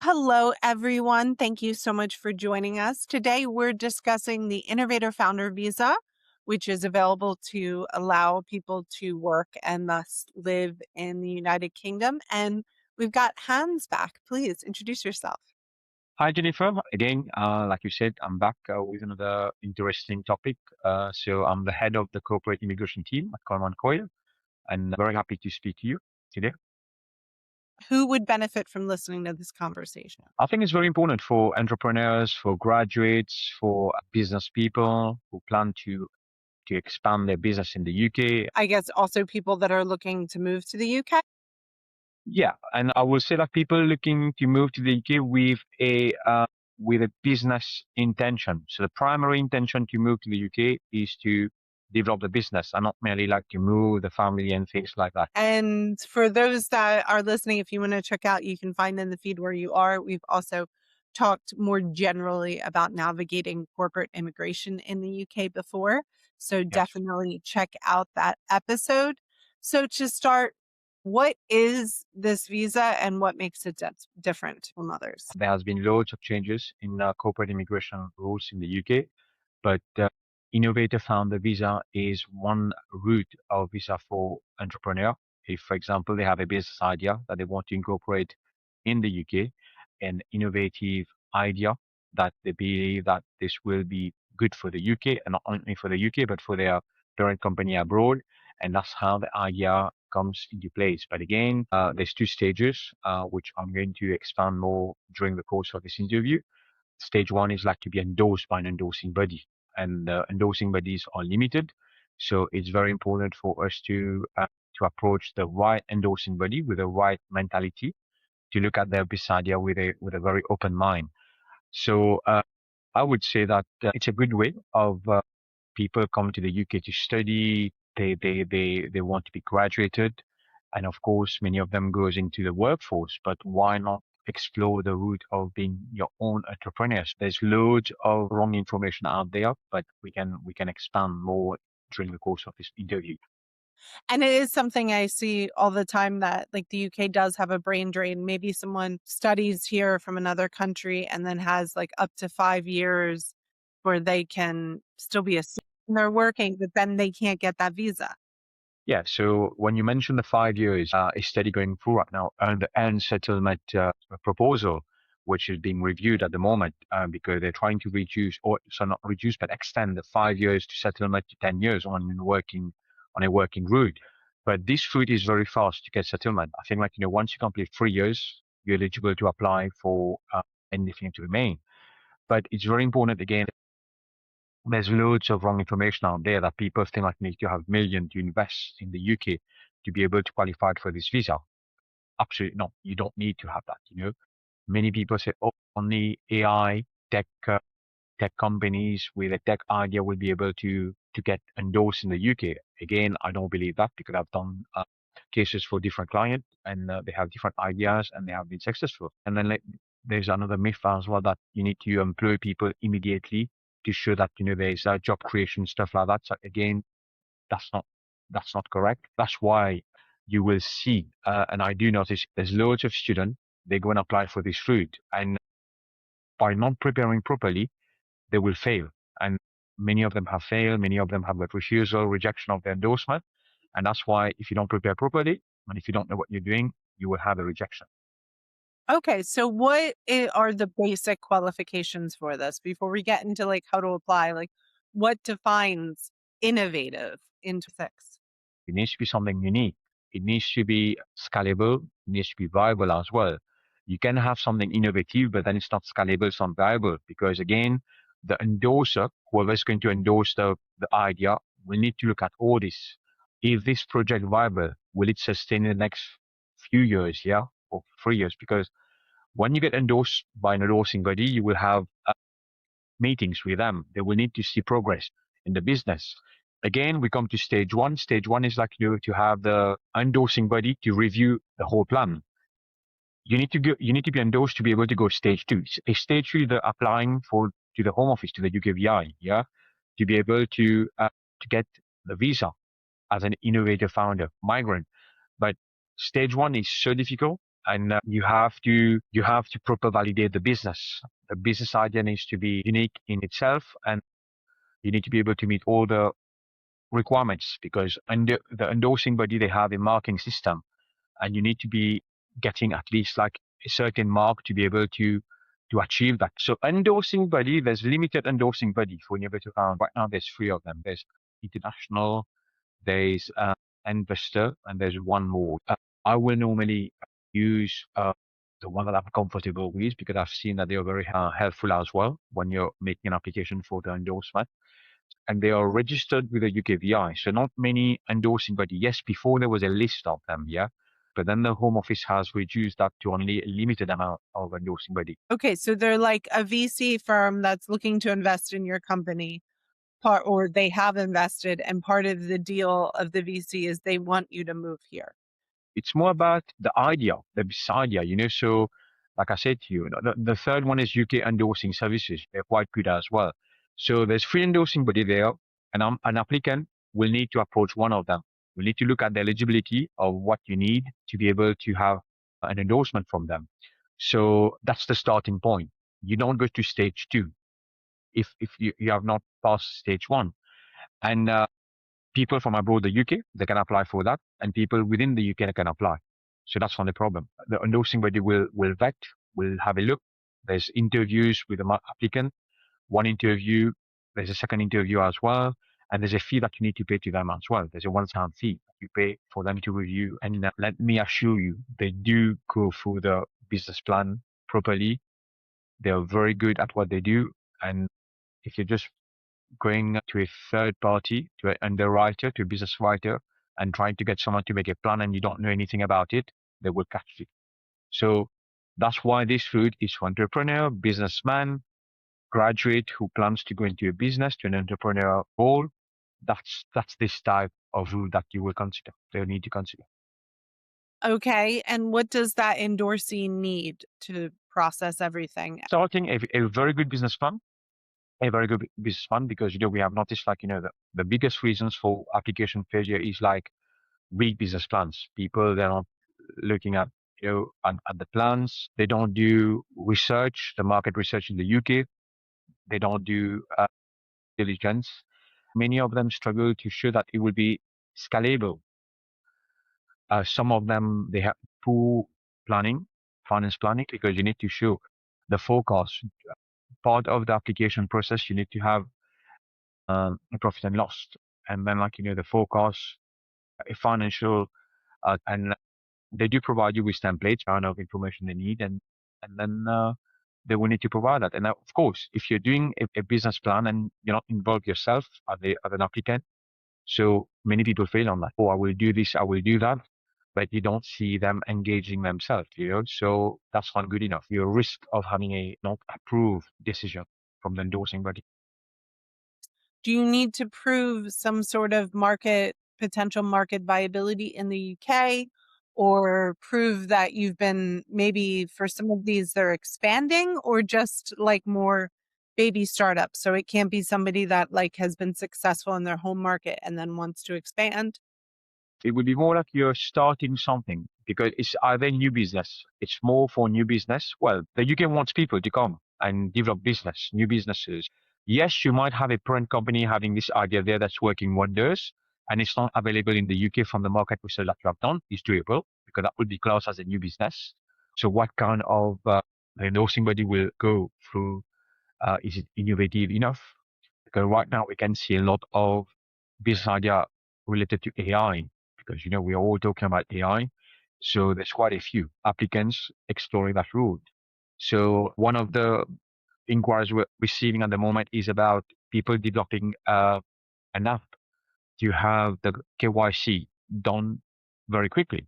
Hello, everyone. Thank you so much for joining us. Today, we're discussing the Innovator Founder Visa, which is available to allow people to work and thus live in the United Kingdom. And we've got Hans back. Please introduce yourself. Hi, Jennifer. Again, like you said, I'm back with another interesting topic. So I'm the head of the corporate immigration team at Colman Coyle, and very happy to speak to you today. Who would benefit from listening to this conversation? I think it's very important for entrepreneurs, for graduates, for business people who plan to expand their business in the UK. I guess also people that are looking to move to the UK. Yeah, and I will say that people looking to move to the UK with a business intention. So the primary intention to move to the UK is to develop the business and not merely like to move the family and things like that. And for those that are listening, if you want to check out, you can find in the feed where you are. We've also talked more generally about navigating corporate immigration in the UK before. So Yes. definitely check out that episode. So to start, what is this visa and what makes it different from others? There has been loads of changes in corporate immigration rules in the UK, but Innovator Founder Visa is one route of visa for entrepreneur. If, for example, they have a business idea that they want to incorporate in the UK, an innovative idea that they believe that this will be good for the UK, and not only for the UK, but for their parent company abroad. And that's how the idea comes into place. But again, there's two stages, which I'm going to expand more during the course of this interview. Stage one is like to be endorsed by an endorsing body, and endorsing bodies are limited. So it's very important for us to approach the right endorsing body with the right mentality, to look at their business idea with a very open mind. So I would say that it's a good way of people come to the UK to study. They want to be graduated, and of course, many of them goes into the workforce. But why not explore the route of being your own entrepreneurs? There's loads of wrong information out there, but we can expand more during the course of this interview. And it is something I see all the time that like the UK does have a brain drain. Maybe someone studies here from another country and then has like up to 5 years where they can still be a student and they're working, but then they can't get that visa. Yeah. So when you mention the 5 years, a study going through right now, and the end settlement proposal, which is being reviewed at the moment, because they're trying to reduce, or so not reduce, but extend the 5 years to settlement to 10 years on a working route. But this route is very fast to get settlement. I think, like, once you complete 3 years, you're eligible to apply for anything to remain. But it's very important again, there's loads of wrong information out there that people think like need to have millions to invest in the UK to be able to qualify for this visa. Absolutely not. You don't need to have that. Many people say, oh, only AI tech companies with a tech idea will be able to get endorsed in the UK. Again, I don't believe that, because I've done cases for different clients, and they have different ideas and they have been successful. And then there's another myth as well, that you need to employ people immediately to show that there's job creation, stuff like that. So again, that's not correct. That's why you will see, and I do notice, there's loads of students, they go and apply for this route, and by not preparing properly, they will fail. And many of them have failed. Many of them have got refusal, rejection of the endorsement. And that's why, if you don't prepare properly, and if you don't know what you're doing, you will have a rejection. Okay, so what are the basic qualifications for this before we get into like how to apply? Like what defines innovative into six? It needs to be something unique. It needs to be scalable. It needs to be viable as well. You can have something innovative, but then it's not scalable, it's not viable, because again, the endorser, whoever is going to endorse the idea, will need to look at all this. Is this project viable? Will it sustain in the next few years, yeah, or 3 years? Because when you get endorsed by an endorsing body, you will have meetings with them. They will need to see progress in the business. Again, we come to stage one. Stage one is like to have the endorsing body to review the whole plan. You need to be endorsed to be able to go stage two. Stage two, the applying to the Home Office, to the UKVI, yeah, to be able to get the visa as an innovator founder migrant. But stage one is so difficult, and you have to proper validate the business. The business idea needs to be unique in itself, and you need to be able to meet all the requirements because under the endorsing body they have a marking system, and you need to be getting at least like a certain mark to be able to achieve that. So endorsing body, there's limited endorsing body for innovator found. Right now there's three of them. There's international, there's investor, and there's one more. I will normally use the one that I'm comfortable with because I've seen that they are very helpful as well when you're making an application for the endorsement. And they are registered with the UKVI. So not many endorsing body. Yes, before there was a list of them, yeah. But then the Home Office has reduced that to only a limited amount of endorsing body. Okay, so they're like a VC firm that's looking to invest in your company, or they have invested, and part of the deal of the VC is they want you to move here. It's more about the idea, the business idea, So, like I said to you, the third one is UK endorsing services. They're quite good as well. So there's free endorsing body there, and an applicant will need to approach one of them. We need to look at the eligibility of what you need to be able to have an endorsement from them. So that's the starting point. You don't go to stage two if you have not passed stage one. And people from abroad, the UK, they can apply for that, and people within the UK can apply. So that's not the problem. The endorsing body will vet, will have a look. There's interviews with the applicant. One interview, there's a second interview as well, and there's a fee that you need to pay to them as well. There's a one-time fee that you pay for them to review. And let me assure you, they do go through the business plan properly. They're very good at what they do, and if you're just going to a third party, to an underwriter, to a business writer, and trying to get someone to make a plan and you don't know anything about it, they will catch you. So that's why this route is for entrepreneur, businessman, graduate who plans to go into a business, to an entrepreneur role. That's this type of route that you will consider. They'll need to consider. Okay, and what does that endorsing need to process everything? Starting a very good business plan, a very good business plan, because we have noticed like the biggest reasons for application failure is like weak business plans. People, they're not looking at at the plans. They don't do research, the market research in the UK. They don't do diligence. Many of them struggle to show that it will be scalable. Some of them, they have poor planning, finance planning, because you need to show the forecast. Part of the application process, you need to have a profit and loss, and then the forecast, a financial, and they do provide you with templates, kind of information they need, and then they will need to provide that. And of course, if you're doing a business plan and you're not involved yourself as an applicant, so many people fail on that. Oh, I will do this, I will do that, but you don't see them engaging themselves. So that's not good enough. You're risk of having a not approved decision from the endorsing body. Do you need to prove some sort of potential market viability in the UK, or prove that you've been, maybe for some of these they're expanding, or just like more baby startups? So it can't be somebody that like has been successful in their home market and then wants to expand. It would be more like you're starting something because it's either new business. It's more for new business. Well, the UK wants people to come and develop business, new businesses. Yes, you might have a parent company having this idea there that's working wonders, and it's not available in the UK from the market research that you have done. Is doable because that would be classed as a new business. So what kind of endorsing body will go through? Is it innovative enough? Because right now we can see a lot of business idea related to AI, because we are all talking about AI. So there's quite a few applicants exploring that route. So one of the inquiries we're receiving at the moment is about people developing an app to have the KYC done very quickly.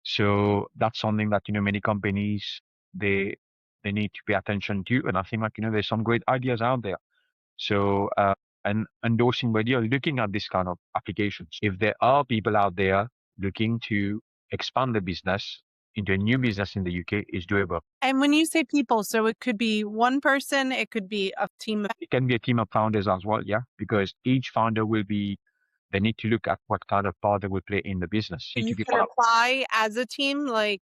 So that's something that many companies they need to pay attention to, and I think there's some great ideas out there. So, and endorsing body are looking at this kind of applications. If there are people out there looking to expand the business into a new business in the UK, is doable. And when you say people, so it could be one person, it could be a team. It can be a team of founders as well, yeah, because each founder they need to look at what kind of part they will play in the business. You can apply as a team, like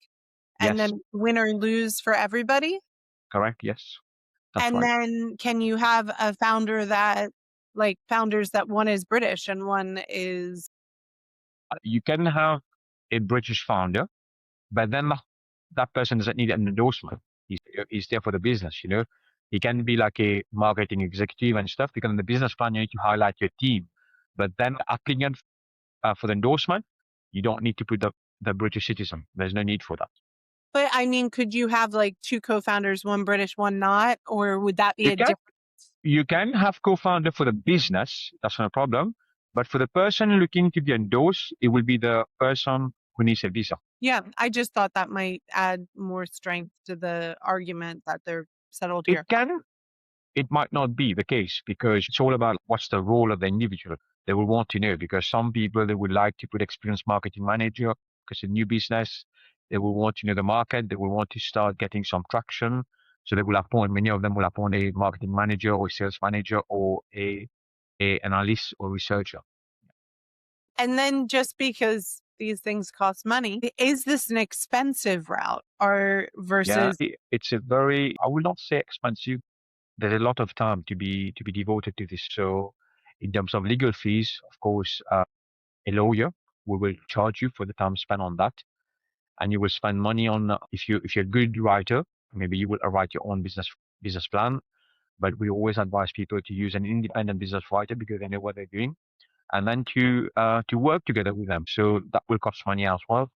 and Yes, then win or lose for everybody? correct. Yes, that's And right. then can you have a founder that like founders that one is British and one is You can have a British founder, but then that person doesn't need an endorsement. He's there for the business, you know. He can be like a marketing executive and stuff because in the business plan you need to highlight your team. But then applicant for the endorsement, you don't need to put the British citizen. There's no need for that. but I mean, could you have like two co-founders, one British, one not? Or would that be You a can different? you can have co-founder for the business. That's not a problem. But for the person looking to be endorsed, it will be the person who needs a visa. Yeah, I just thought that might add more strength to the argument that they're settled It here. can it might not be the case because it's all about what's the role of the individual. They will want to know because some people they would like to put experienced marketing manager because it's a new business. They will want to know the market. They will want to start getting some traction. So they will appoint, many of them will appoint a marketing manager or a sales manager or a analyst or researcher. And then just because these things cost money, is this an expensive route or Yeah, versus it's a very, I will not say expensive. There's a lot of time to be devoted to this. So in terms of legal fees, of course, a lawyer, we will charge you for the time spent on that, and you will spend money on if you're a good writer, maybe you will write your own business plan. But we always advise people to use an independent business writer because they know what they're doing, and then to work together with them. So that will cost money as well.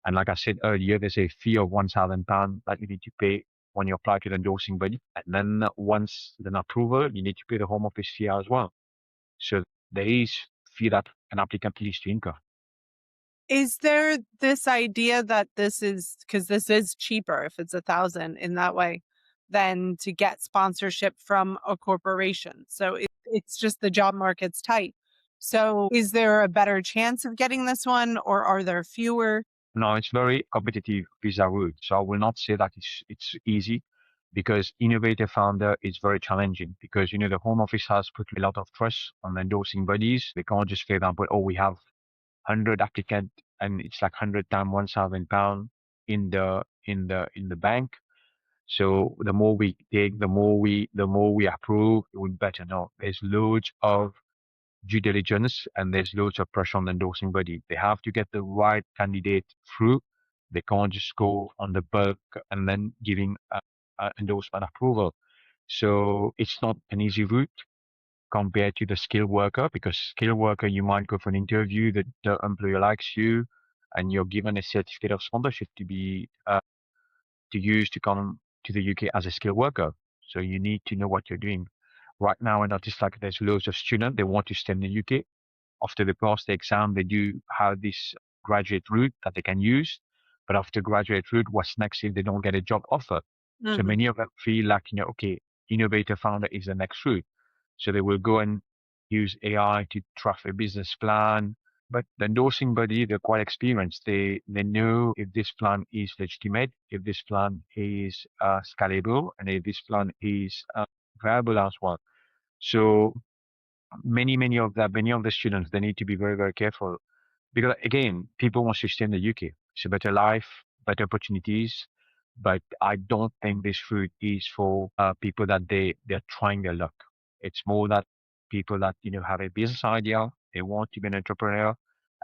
And like I said earlier, there's a fee of £1,000 that you need to pay when you apply to the endorsing body, and then once the approval, you need to pay the home office fee as well. So there is fee that an applicant needs to incur. is there this idea that this is because this is cheaper if it's 1,000 in that way than to get sponsorship from a corporation? So it's just the job market's tight. So is there a better chance of getting this one or are there fewer? No, it's very competitive visa route. So I will not say that it's easy because innovator founder is very challenging because you know the home office has put a lot of trust on the endorsing bodies. They can't just, for example, oh we have 100 applicant and it's like 100 times £1,000 in the bank. So the more we take, the more we approve, it would better. No, there's loads of due diligence and there's loads of pressure on the endorsing body. They have to get the right candidate through. They can't just go on the bulk and then giving a endorsement approval. So it's not an easy route compared to the skilled worker because skilled worker, you might go for an interview that the employer likes you and you're given a certificate of sponsorship to use to come to the UK as a skilled worker. So you need to know what you're doing. Right now, I notice like there's loads of students, they want to stay in the UK. After they pass the exam, they do have this graduate route that they can use. But after graduate route, what's next if they don't get a job offer? So Mhm. many of them feel like, you know, okay, innovator founder is the next route. So they will go and use AI to draft a business plan. But the endorsing body, they're quite experienced. They know if this plan is legitimate, if this plan is scalable, and if this plan is viable as well. So many of the students they need to be very careful because again people want to stay in the UK. It's a better life, better opportunities, but I don't think this route is for people that they're trying their luck. It's more that people that you know have a business idea, they want to be an entrepreneur,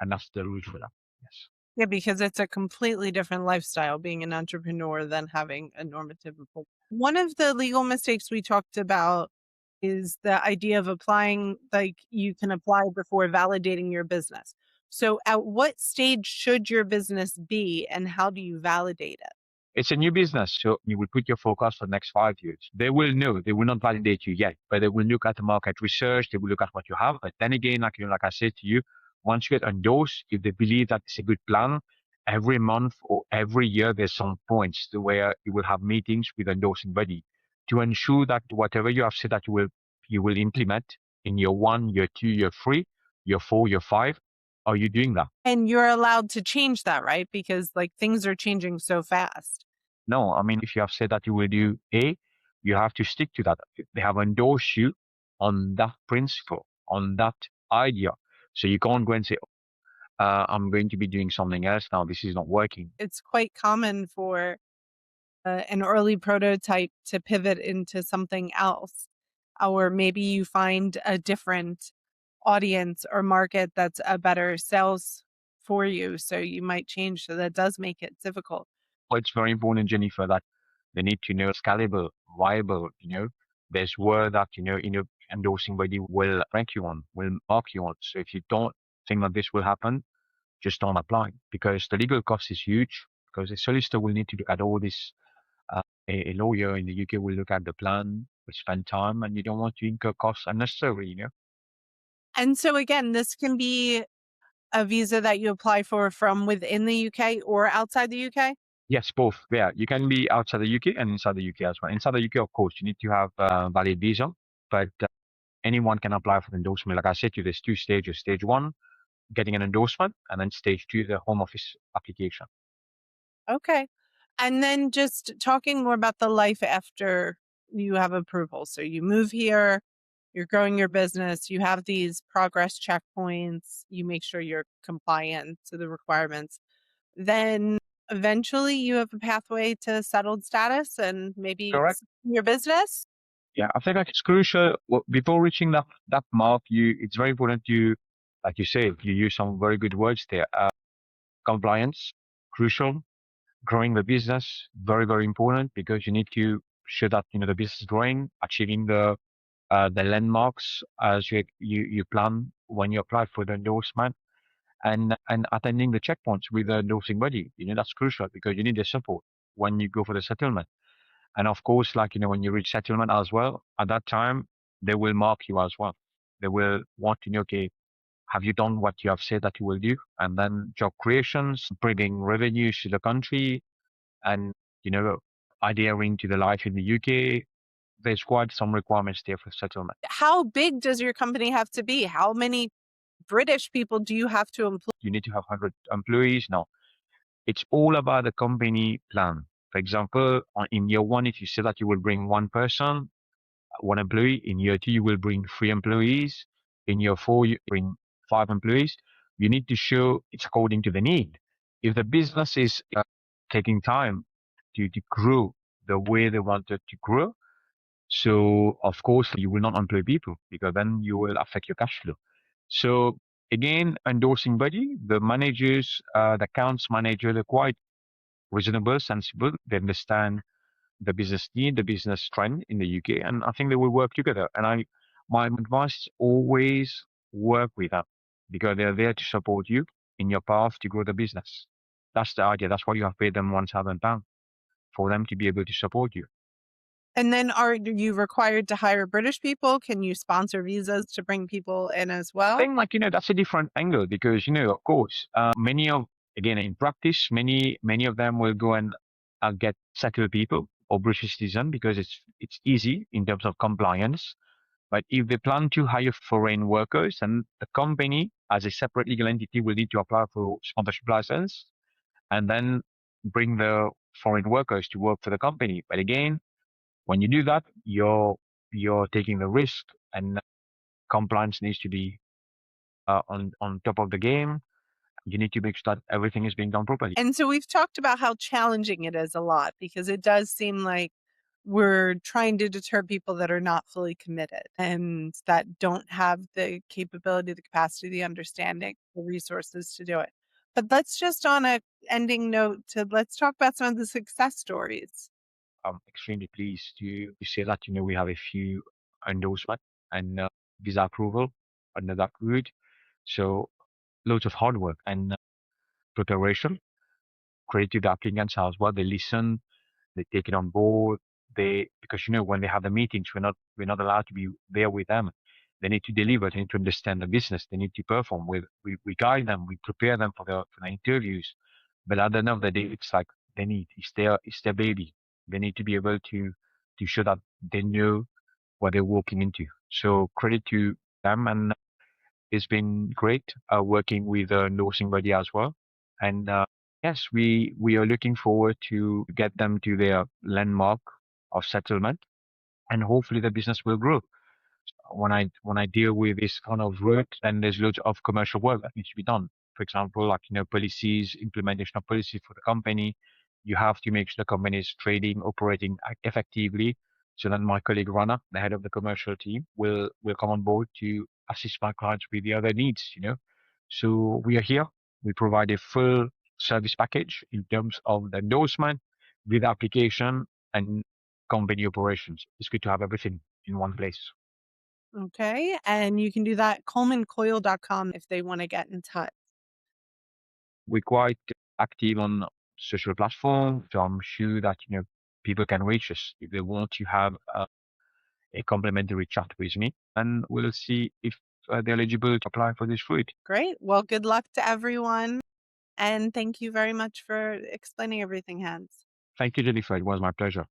and that's the route for them. Yes. Yeah, because it's a completely different lifestyle being an entrepreneur than having a normative employment. One of the legal mistakes we talked about is the idea of applying, like you can apply before validating your business. So, at what stage should your business be and how do you validate it? It's a new business, so you will put your forecast for the next 5 years. They will know, they will not validate you yet, but they will look at the market research, they will look at what you have. But then again, like you know, like I said to you, once you get endorsed, if they believe that it's a good plan, every month or every year there's some points to where you will have meetings with endorsing body to ensure that whatever you have said that you will implement in year 1, year 2, year 3, year 4, year 5, are you doing that? And you're allowed to change that, right? Because like things are changing so fast. No, I mean, if you have said that you will do A, you have to stick to that. They have endorsed you on that principle, on that idea. So you can't go and say, I'm going to be doing something else now. This is not working. It's quite common for an early prototype to pivot into something else. Or maybe you find a different audience or market that's a better sales for you. So you might change. So that does make it difficult. But it's very important, Jennifer, that they need to know scalable, viable, there's word that, endorsing body will rank you on, will mark you on. So if you don't think that this will happen, just don't apply because the legal cost is huge because a solicitor will need to look at all this. A lawyer in the UK will look at the plan, will spend time, and you don't want to incur costs unnecessarily. And so again, this can be a visa that you apply for from within the UK or outside the UK? Yes, both. Yeah, you can be outside the UK and inside the UK as well. Inside the UK, of course, you need to have a valid visa, but anyone can apply for the endorsement. Like I said to you, there's two stages. Stage one, getting an endorsement, and then stage two, the home office application. Okay. And then just talking more about the life after you have approval. So you move here, you're growing your business, you have these progress checkpoints, you make sure you're compliant to the requirements. Then eventually you have a pathway to settled status and maybe Correct. your business. Yeah, I think like it's crucial before reaching that mark. It's very important to, like you said, you use some very good words there. Compliance, crucial. Growing the business, very very important because you need to show that the business is growing, achieving the landmarks as you plan when you apply for the endorsement, and attending the checkpoints with the endorsing body. That's crucial because you need the support when you go for the settlement. And of course, like when you reach settlement as well, at that time they will mark you as well. They will want to know, okay, have you done what you have said that you will do? And then job creations, bringing revenues to the country, and you know adhering to the life in the UK. There's quite some requirements there for settlement. How big does your company have to be? How many British people do you have to employ? You need to have 100 employees. Now, it's all about the company plan. For example, in year one, if you say that you will bring one person, one employee, in year two, you will bring three employees. In year four, you bring five employees. You need to show it's according to the need. If the business is taking time to grow the way they wanted to grow, so of course you will not employ people because then you will affect your cash flow. So again, endorsing body, the managers, the accounts manager, they're quite reasonable, sensible. They understand the business need, the business trend in the UK, and I think they will work together. And my advice is always work with them because they're there to support you in your path to grow the business. That's the idea. That's why you have paid them £1,000 for them to be able to support you. And then are you required to hire British people? Can you sponsor visas to bring people in as I well? think like that's a different angle because of course many of again in practice many of them will go and get settled people or British citizen because it's easy in terms of compliance. But if they plan to hire foreign workers, then the company as a separate legal entity will need to apply for sponsorship license and then bring the foreign workers to work for the company. But again, when you do that, you're taking the risk, and compliance needs to be on top of the game. You need to make sure that everything is being done properly. And so we've talked about how challenging it is a lot because it does seem like we're trying to deter people that are not fully committed and that don't have the capability, the capacity, the understanding, the resources to do it. But let's just on a ending note let's talk about some of the success stories. I'm extremely pleased to say that we have a few endorsement and visa approval under that route. So loads of hard work and preparation. Credit to the applicants as well. They listen, they take it on board. They because when they have the meetings, we're not allowed to be there with them. They need to deliver. They need to understand the business. They need to perform. We guide them. We prepare them for the interviews. But at the end of the day, it's like it's their baby. They need to be able to show that they know what they're walking into. So credit to them, and it's been great working with endorsing body as well. And yes, we are looking forward to get them to their landmark of settlement, and hopefully the business will grow. When I deal with this kind of work, then there's loads of commercial work that needs to be done. for example, like, policies, implementation of policy for the company. You have to make sure the company is trading, operating effectively. So then my colleague Rana, the head of the commercial team, will come on board to assist my clients with the other needs. So we are here. We provide a full service package in terms of the endorsement with application and company operations. It's good to have everything in one place. Okay. And you can do that at colmancoyle.com if they want to get in touch. We're quite active on social platforms, so I'm sure that people can reach us if they want to have a complimentary chat with me, and we'll see if they're eligible to apply for this fruit. Great. Well, good luck to everyone. And thank you very much for explaining everything, Hans. Thank you, Jennifer. It was my pleasure.